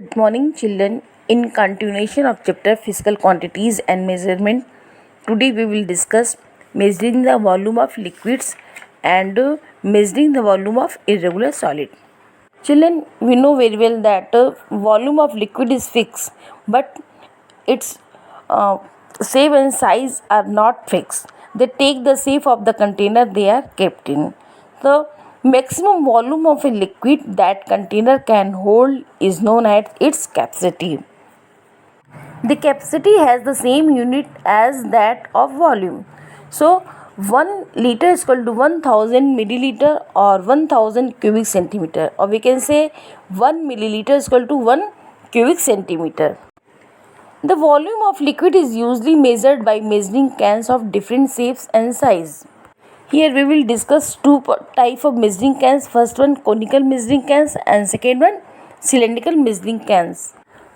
Good morning, children. In continuation of chapter Physical Quantities and Measurement, today we will discuss measuring the volume of liquids and measuring the volume of irregular solid. Children, we know very well that volume of liquid is fixed, but its shape and size are not fixed. They take the shape of the container they are kept in. The maximum volume of a liquid that container can hold is known as its capacity. The capacity has the same unit as that of volume. So 1 liter is equal to 1000 milliliter or 1000 cubic centimeter, or we can say 1 milliliter is equal to 1 cubic centimeter. The volume of liquid is usually measured by measuring cans of different shapes and size. Here we will discuss two types of measuring cans. First one, conical measuring cans, and second one, cylindrical measuring cans.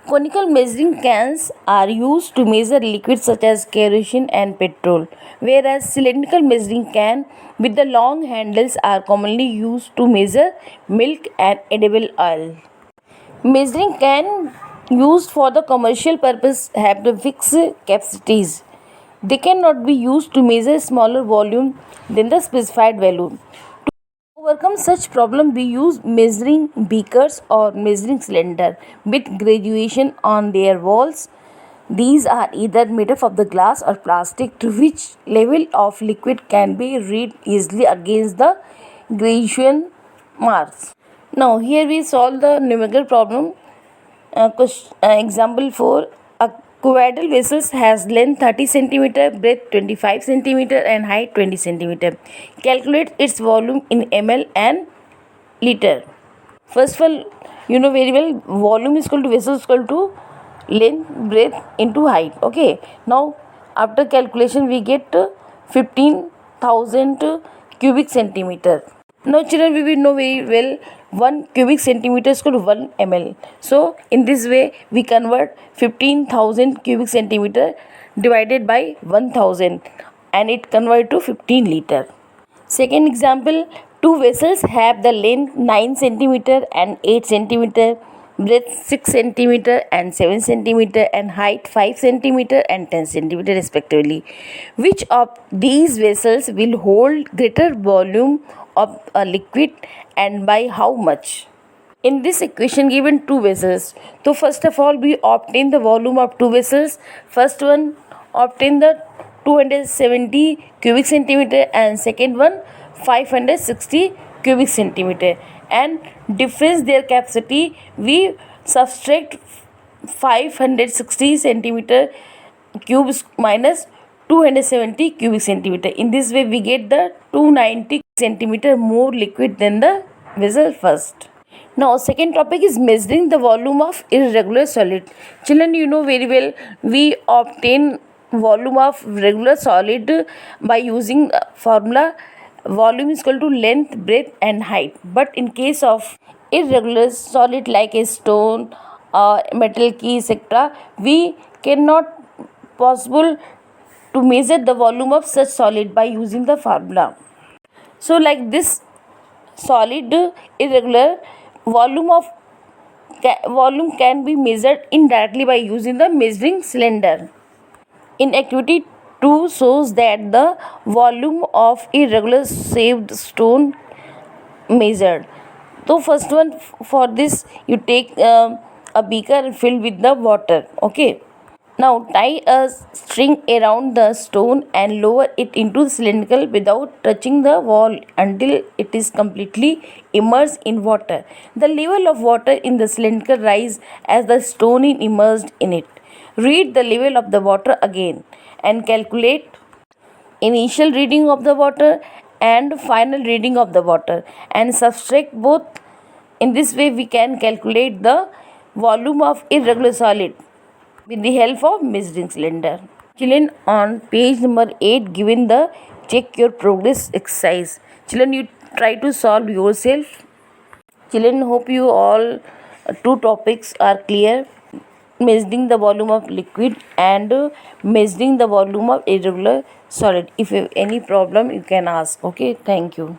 Conical measuring cans are used to measure liquids such as kerosene and petrol, whereas cylindrical measuring can with the long handles are commonly used to measure milk and edible oil. Measuring can used for the commercial purpose have the fixed capacities. They cannot be used to measure smaller volume than the specified value. To overcome such problem, we use measuring beakers or measuring cylinder with graduation on their walls. These are either made up of the glass or plastic, to which level of liquid can be read easily against the graduation marks. Now here we solve the numerical problem. Example 4. A coidal vessel has length 30 cm, breadth 25 cm and height 20 cm. Calculate its volume in ml and liter. First of all, you know very well, volume is equal to vessel is equal to length, breadth into height. Okay. Now after calculation we get 15,000 cubic centimeter. Now children, we will know very well 1 cubic centimeter is equal to 1 ml. So in this way we convert 15,000 cubic centimeter divided by 1000 and it convert to 15 liter. Second example, two vessels have the length 9 centimeter and 8 centimeter, breadth 6 centimeter and 7 centimeter and height 5 centimeter and 10 centimeter respectively. Which of these vessels will hold greater volume of a liquid and by how much? In this equation given two vessels. So first of all we obtain the volume of two vessels. First one obtain the 270 cubic centimeter and second one 560 cubic centimeter, and difference their capacity we subtract 560 centimeter cubes minus 270 cubic centimeter. In this way we get the 290 centimeter more liquid than the vessel first. Now second topic is measuring the volume of irregular solid. Children, you know very well we obtain volume of regular solid by using formula volume is equal to length, breadth and height. But in case of irregular solid like a stone or metal key etc., we cannot possible to measure the volume of such solid by using the formula. So like this solid irregular volume can be measured indirectly by using the measuring cylinder. In activity 2 shows that the volume of irregular shaped stone measured. So first one, for this you take a beaker filled with the water. Okay. Now tie a string around the stone and lower it into the cylindrical without touching the wall until it is completely immersed in water. The level of water in the cylindrical rise as the stone is immersed in it. Read the level of the water again and calculate initial reading of the water and final reading of the water and subtract both. In this way we can calculate the volume of irregular solid with the help of measuring cylinder. Children, on page number 8 given the check your progress exercise. Children, you try to solve yourself. Children, hope you all two topics are clear. Measuring the volume of liquid and measuring the volume of irregular solid. If you have any problem you can ask. Okay, thank you.